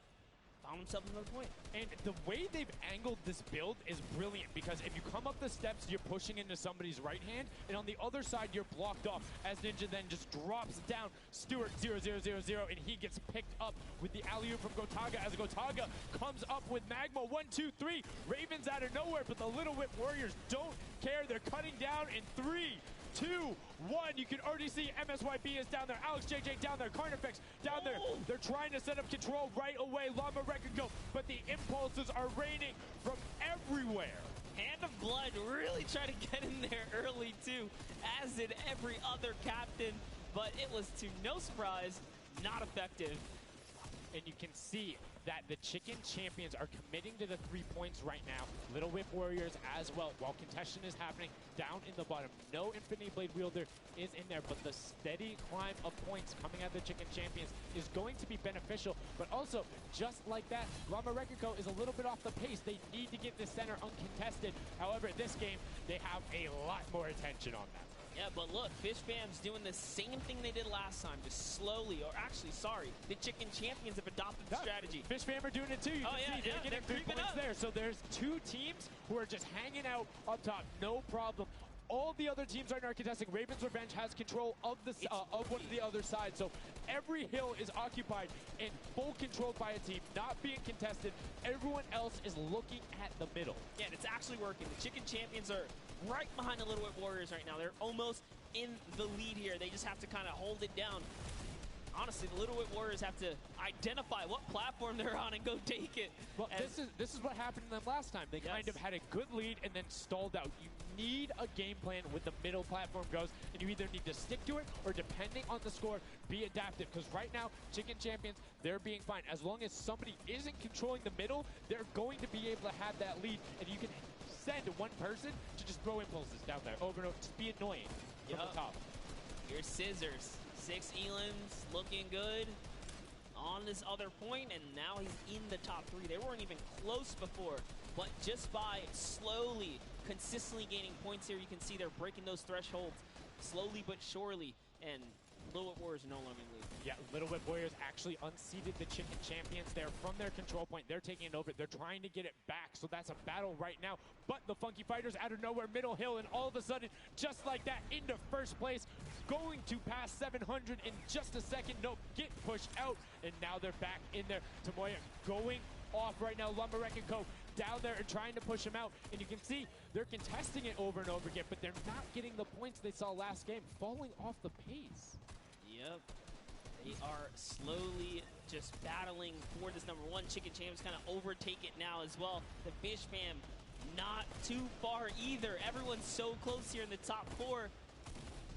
found himself another point. And the way they've angled this build is brilliant, because if you come up the steps, you're pushing into somebody's right hand, and on the other side, you're blocked off, as Ninja then just drops down Stewart 0-0-0-0, and he gets picked up with the alley-oop from Gotaga, as Gotaga comes up with Magma. 1, 2, 3. Ravens out of nowhere, but the Little Whip Warriors don't care. They're cutting down in 3, 2, 1. You can already see MSYB is down there. Alex JJ down there. Carnifex down there. They're trying to set up control right away. Llama Record go, but the impulses are raining from everywhere. Hand of Blood really tried to get in there early too, as did every other captain, but it was, to no surprise, not effective. And you can see that the Chicken Champions are committing to the 3 points right now. Little Whip Warriors as well, while contention is happening down in the bottom. No Infinity Blade Wielder is in there, but the steady climb of points coming at the Chicken Champions is going to be beneficial. But also, just like that, Llama Record Co. is a little bit off the pace. They need to get the center uncontested. However, this game, they have a lot more attention on that. Yeah, but look, Fish Fam's doing the same thing they did last time, just slowly, or actually, sorry, the Chicken Champions have adopted the strategy. Fish Fam are doing it too. You can see they're getting 3 points there. So there's 2 teams who are just hanging out up top, no problem. All the other teams right now are contesting. Raven's Revenge has control of the of one of the other side. So every hill is occupied and full controlled by a team, not being contested. Everyone else is looking at the middle. Yeah, and it's actually working. The Chicken Champions are right behind the Little Whip Warriors right now. They're almost in the lead here. They just have to kind of hold it down. Honestly, the Little Whip Warriors have to identify what platform they're on and go take it. Well, this is what happened to them last time. They kind of had a good lead and then stalled out. You need a game plan when the middle platform goes, and you either need to stick to it or, depending on the score, be adaptive. Because right now, Chicken Champions, they're being fine. As long as somebody isn't controlling the middle, they're going to be able to have that lead, and you can send one person to just throw impulses down there over and over. Just be annoying from the top. Here's Scissors. 6 Elims looking good on this other point, and now he's in the top 3. They weren't even close before, but just by slowly, consistently gaining points here, you can see they're breaking those thresholds slowly but surely, and Little Whip Warriors are no longer in the lead. Yeah, Little Whip Warriors actually unseated the Chicken Champions there from their control point. They're taking it over. They're trying to get it back, so that's a battle right now. But the Funky Fighters out of nowhere, middle hill, and all of a sudden, just like that, into first place, going to pass 700 in just a second. Nope, get pushed out, and now they're back in there. Tomoya going off right now. Llama Record Co. down there and trying to push him out, and you can see they're contesting it over and over again, but they're not getting the points they saw last game, falling off the pace. Yep. They are slowly just battling for this number 1. Chicken Champs kind of overtake it now as well. The Fish Fam not too far either. Everyone's so close here in the top 4.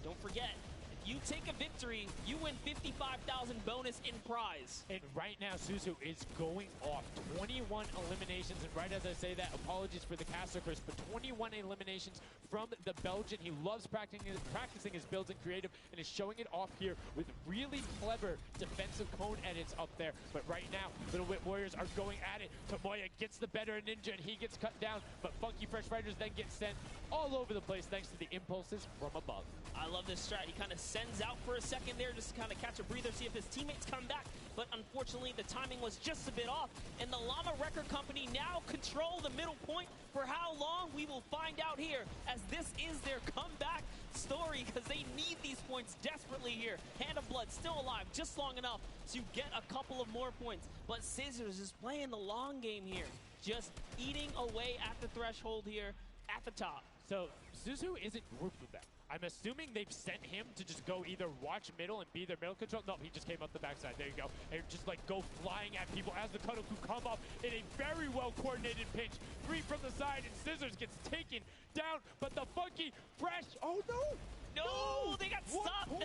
Don't forget, if you take a victory, you win 55,000 bonus in prize. And right now, Suzu is going off. 21 eliminations, and right as I say that, apologies for the caster curse, but 21 eliminations from the Belgian. He loves practicing his builds in creative and is showing it off here with really clever defensive cone edits up there. But right now, Little Whip Warriors are going at it. Tomoya gets the better of Ninja and he gets cut down, but Funky Fresh Fighters then get sent all over the place thanks to the impulses from above. I love this strat. He kind of sends out for a second there just to kind of catch a breather, see if his teammates come back. But unfortunately, the timing was just a bit off. And the Llama Record Company now control the middle point. For how long, we will find out here, as this is their comeback story, because they need these points desperately here. Hand of Blood still alive, just long enough to get a couple of more points. But Scissors is playing the long game here, just eating away at the threshold here at the top. So Suzu isn't grouped with them. I'm assuming they've sent him to just go either watch middle and be their middle control. No, he just came up the backside. There you go. And just like go flying at people as the Kadoku come up in a very well coordinated pinch. 3 from the side and Scissors gets taken down, but the Funky Fresh, oh no! No, they got stopped. 1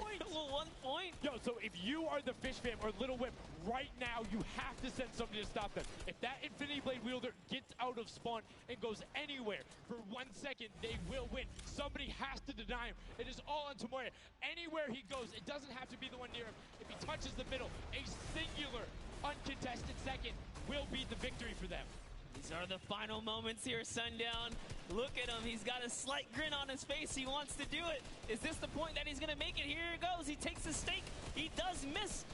point. Yo, so if you are the Fish Fam or Little Whip, right now you have to send somebody to stop them. If that Infinity Blade wielder gets out of spawn and goes anywhere for 1 second, they will win. Somebody has to deny him. It is all on Tomoya. Anywhere he goes, it doesn't have to be the one near him. If he touches the middle, a singular, uncontested second will be the victory for them. These are the final moments here, Sundown. Look at him. He's got a slight grin on his face. He wants to do it. Is this the point that he's going to make it? Here it goes. He takes the stake. He does miss.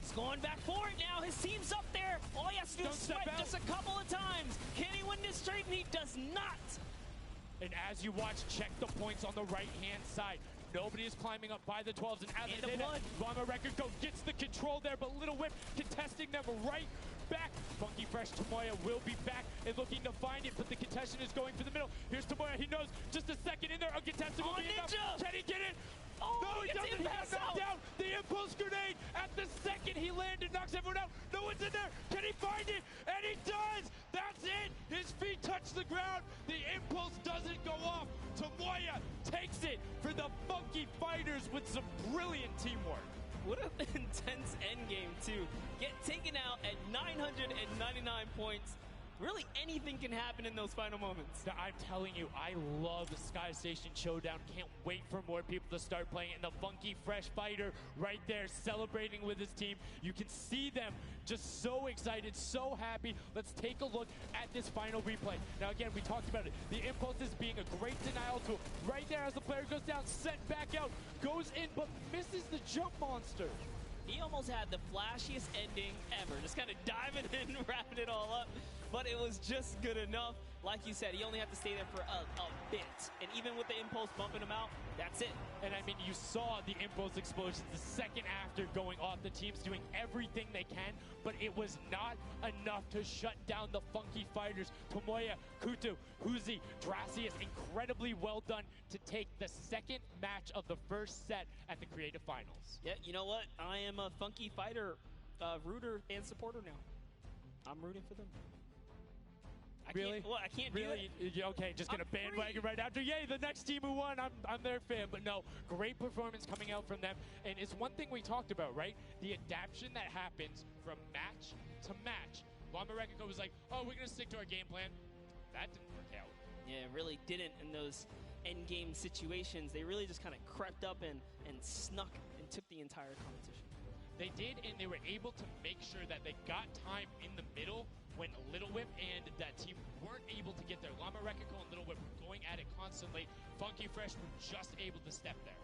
He's going back for it now. His team's up there. All he has to do is swipe just a couple of times. Can he win this straight? And he does not. And as you watch, check the points on the right-hand side. Nobody is climbing up by the 12s. And as they did, Llama Record Go gets the control there, but Little Whip contesting them right back. Funky Fresh Tomoya will be back and looking to find it, but the contestant is going for the middle. Here's Tomoya. He knows just a second in there. Uncontested will be enough. Can he get it? Oh, no, he doesn't. He got knocked down. The impulse grenade at the second he landed knocks everyone out. No one's in there. Can he find it? And he does. That's it. His feet touch the ground. The impulse doesn't go off. Tomoya takes it for the Funky Fighters with some brilliant teamwork. What an intense endgame, too. Get taken out at 999 points. Really, anything can happen in those final moments. I'm telling you, I love the Sky Station Showdown. Can't wait for more people to start playing it. And the Funky Fresh Fighter right there celebrating with his team. You can see them just so excited, so happy. Let's take a look at this final replay. Now, again, we talked about it. The impulse is being a great denial tool. Right there as the player goes down, sent back out, goes in, but misses the jump monster. He almost had the flashiest ending ever. Just kind of diving in and wrapping it all up. But it was just good enough. Like you said, he only had to stay there for a bit. And even with the impulse bumping him out, that's it. And I mean, you saw the impulse explosions the second after going off. The team's doing everything they can, but it was not enough to shut down the Funky Fighters. Tomoya, Kutu, Huzi, Dracius, incredibly well done to take the second match of the first set at the Creative Finals. Yeah, you know what? I am a Funky Fighter rooter and supporter now. I'm rooting for them. I can't do it. Okay, just gonna bandwagon right after. Yay, the next team who won, I'm their fan. But no, great performance coming out from them. And it's one thing we talked about, right? The adaptation that happens from match to match. Llama Record was like, oh, we're gonna stick to our game plan. That didn't work out. Yeah, it really didn't in those end game situations. They really just kind of crept up and snuck and took the entire competition. They did, and they were able to make sure that they got time in the middle when Little Whip and that team weren't able to get there. Llama Record and Little Whip were going at it constantly. Funky Fresh were just able to step there.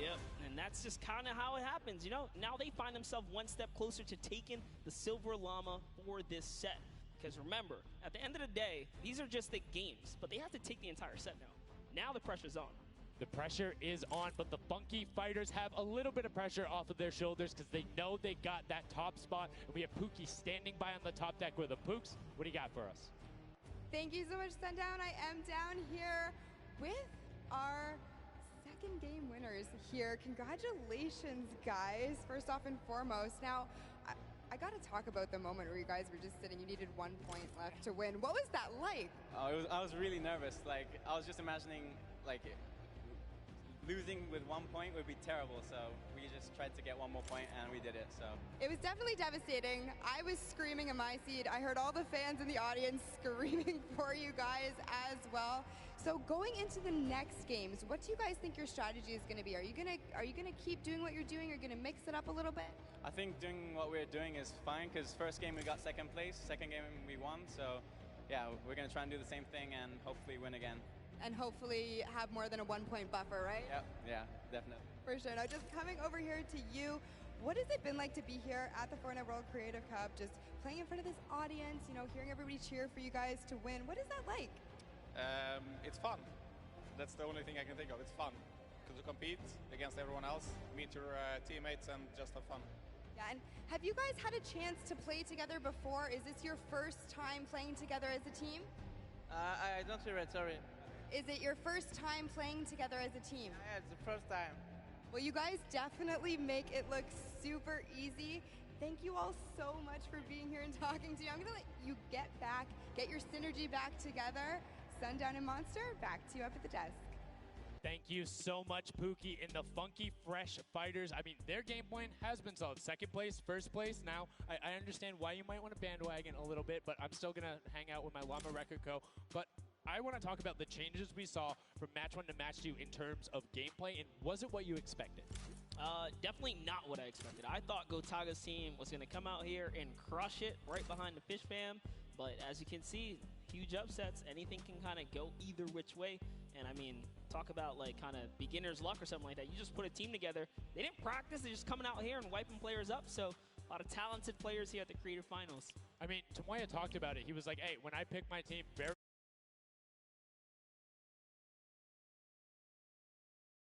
Yep, and that's just kind of how it happens, you know? Now they find themselves one step closer to taking the Silver Llama for this set. Because remember, at the end of the day, these are just the games, but they have to take the entire set now. Now the pressure's on. The pressure is on, but the Funky Fighters have a little bit of pressure off of their shoulders because they know they got that top spot. And we have Pookie standing by on the top deck with the Pooks. What do you got for us? Thank you so much, Sundown. I am down here with our second game winners here. Congratulations, guys, first off and foremost. Now, I got to talk about the moment where you guys were just sitting. You needed 1 point left to win. What was that like? I was really nervous. Like, I was just imagining, like, losing with 1 point would be terrible. So we just tried to get 1 more point, and we did it. So It was definitely devastating. I was screaming in my seat. I heard all the fans in the audience screaming for you guys as well. So going into the next games, what do you guys think your strategy is going to be? Are you gonna keep doing what you're doing? Or going to mix it up a little bit? I think doing what we're doing is fine because first game we got second place, second game we won. So yeah, we're going to try and do the same thing and hopefully win again. And hopefully have more than a 1 point buffer, right? Yep, yeah, definitely. For sure. Now, just coming over here to you, what has it been like to be here at the Fortnite World Creative Cup, just playing in front of this audience, you know, hearing everybody cheer for you guys to win? What is that like? It's fun. That's the only thing I can think of. It's fun to compete against everyone else, meet your teammates, and just have fun. Yeah, and have you guys had a chance to play together before? Is this your first time playing together as a team? I don't hear it, sorry. Is it your first time playing together as a team? Yeah, it's the first time. Well, you guys definitely make it look super easy. Thank you all so much for being here and talking to me. I'm going to let you get your synergy back together. Sundown and Monster, back to you up at the desk. Thank you so much, Pookie. And the Funky Fresh Fighters, I mean, their game plan has been solid. Second place, first place. Now, I understand why you might want to bandwagon a little bit, but I'm still going to hang out with my Llama Record Co. But I want to talk about the changes we saw from match 1 to match 2 in terms of gameplay, and was it what you expected? Definitely not what I expected. I thought Gotaga's team was going to come out here and crush it right behind the Fish Fam, but as you can see, huge upsets. Anything can kind of go either which way, and I mean, talk about like kind of beginner's luck or something like that. You just put a team together. They didn't practice. They're just coming out here and wiping players up, so a lot of talented players here at the Creative Finals. I mean, Tomoya talked about it. He was like, hey, when I pick my team, very